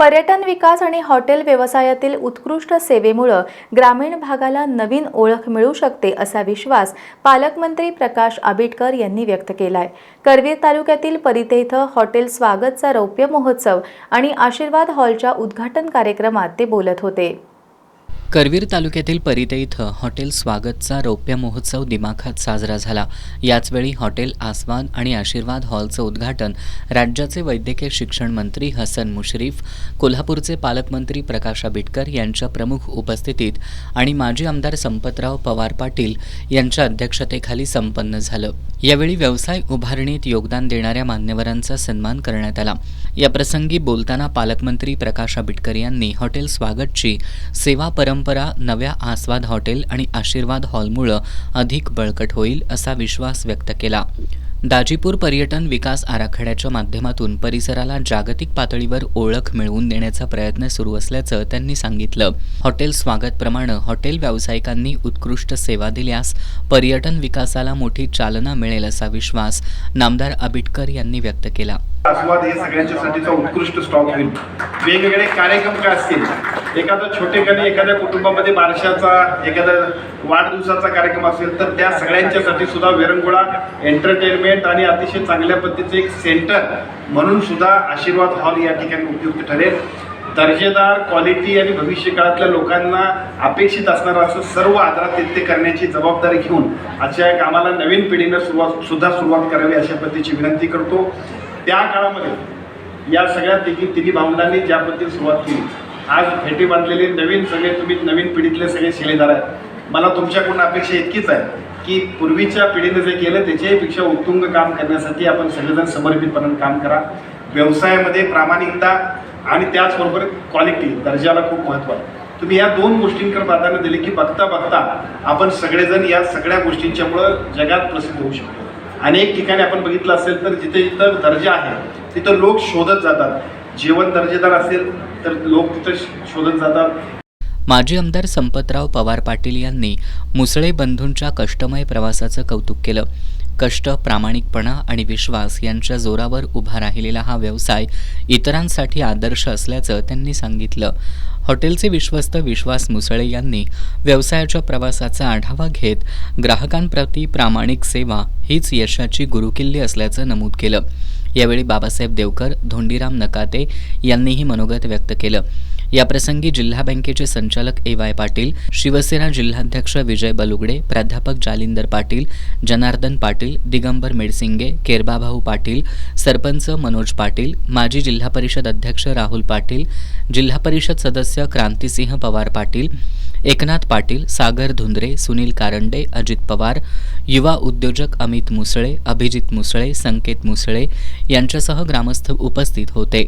पर्यटन विकास आणि हॉटेल व्यवसायातील उत्कृष्ट सेवेमुळे ग्रामीण भागाला नवीन ओळख मिळू शकते असा विश्वास पालकमंत्री प्रकाश आंबेडकर यांनी व्यक्त केलाय। करवीर तालुक्यातील परिते इथं हॉटेल स्वागतचा रौप्य महोत्सव आणि आशीर्वाद हॉलच्या उद्घाटन कार्यक्रमात ते बोलत होते। करवीर तालुक्यातील परिते इथं हॉटेल स्वागतचा रौप्य महोत्सव दिमाखात साजरा झाला। याचवेळी हॉटेल आस्वाद आणि आशीर्वाद हॉलचं उद्घाटन राज्याचे वैद्यकीय शिक्षण मंत्री हसन मुश्रीफ, कोल्हापूरचे पालकमंत्री प्रकाश आंबेडकर यांच्या प्रमुख उपस्थितीत आणि माजी आमदार संपतराव पवार पाटील यांच्या अध्यक्षतेखाली संपन्न झालं। यावेळी व्यवसाय उभारणीत योगदान देणाऱ्या मान्यवरांचा सन्मान करण्यात आला। या प्रसंगी बोलताना पालकमंत्री प्रकाश आंबेडकर यांनी हॉटेल स्वागतची सेवा परंपरा नव्या आस्वाद हॉटेल आणि आशीर्वाद हॉलमुळे अधिक बळकट होईल असा विश्वास व्यक्त केला। दाजीपूर पर्यटन विकास आराखड्याच्या माध्यमातून परिसराला जागतिक पातळीवर ओळख मिळवून देण्याचा प्रयत्न सुरू असल्याचं त्यांनी सांगितलं। हॉटेल स्वागतप्रमाणे हॉटेल व्यावसायिकांनी उत्कृष्ट सेवा दिल्यास पर्यटन विकासाला मोठी चालना मिळेल असा विश्वास नामदार आंबेडकर यांनी व्यक्त केला। आस्वाद हे सगळ्यांच्यासाठीचा उत्कृष्ट स्टॉक होईल। वेगवेगळे कार्यक्रम काय असतील, एखादा छोटेखानी एखाद्या कुटुंबामध्ये बारशाचा एखादा वाढदिवसाचा कार्यक्रम असेल तर त्या सगळ्यांच्यासाठी सुद्धा विरंगुळा एंटरटेनमेंट आणि अतिशय चांगल्या पद्धतीचे एक सेंटर म्हणून सुद्धा आशीर्वाद हॉल या ठिकाणी उपयुक्त ठरेल। दर्जेदार क्वालिटी आणि भविष्य काळातल्या लोकांना अपेक्षित असणारं असं सर्व आदरातिथ्य करण्याची जबाबदारी घेऊन अशा एक आम्हाला नवीन पिढीनं सुरुवात करावी अशा पद्धतीची विनंती करतो। त्या काळामध्ये या सगळ्या तिघी भावंडांनी ज्या पद्धतीने सुरुवात केली, आज भेटी बांधलेले नवीन सगळे तुम्ही नवीन पिढीतले सगळे शिलेदार आहेत। मला तुमच्याकडून अपेक्षा इतकीच आहे की पूर्वीच्या पिढीने जे केलं त्याच्यापेक्षा उत्तुंग काम करण्यासाठी आपण सगळेजण समर्पितपणे काम करा। व्यवसायामध्ये प्रामाणिकता आणि त्याचबरोबर क्वालिटी दर्जाला खूप महत्त्व आहे। तुम्ही या दोन गोष्टींकडे प्राधान्य दिले की बघता बघता आपण सगळेजण या सगळ्या गोष्टींच्यामुळं जगात प्रसिद्ध होऊ शकतो। अनेक ठिकाणी आपण बघितलं असेल तर जिथे जिथं दर्जा आहे तिथं लोक शोधत जातात। जेवण दर्जेदार असेल तर लोक तिथं शोधत जातात। माजी आमदार संपतराव पवार पाटील यांनी मुसळे बंधूंच्या कष्टमय प्रवासाचं कौतुक केलं। कष्ट, प्रामाणिकपणा आणि विश्वास यांच्या जोरावर उभा राहिलेला हा व्यवसाय इतरांसाठी आदर्श असल्याचं त्यांनी सांगितलं। हॉटेलचे विश्वस्त विश्वास मुसळे यांनी व्यवसायाच्या प्रवासाचा आढावा घेत ग्राहकांप्रती प्रामाणिक सेवा हीच यशाची गुरुकिल्ली असल्याचं नमूद केलं। यावेळी बाबासाहेब देवकर, धोंडीराम नकाते यांनीही मनोगत व्यक्त केलं। याप्रसंगी जिल्हा बँकेचे संचालक ए.वाय. पाटील, शिवसेना जिल्हाध्यक्ष विजय बलुगडे, प्राध्यापक जालिंदर पाटील, जनार्दन पाटील, दिगंबर मेडसिंगे, केरबाभाऊ पाटील, सरपंच मनोज पाटील, माजी जिल्हा परिषद अध्यक्ष राहुल पाटील, जिल्हा परिषद सदस्य क्रांतिसिंह पवार पाटील, एकनाथ पाटील, सागर धुंद्रे, सुनील कारंडे, अजित पवार, युवा उद्योजक अमित मुसळे, अभिजित मुसळे, संकेत मुसळे यांच्यासह ग्रामस्थ उपस्थित होते।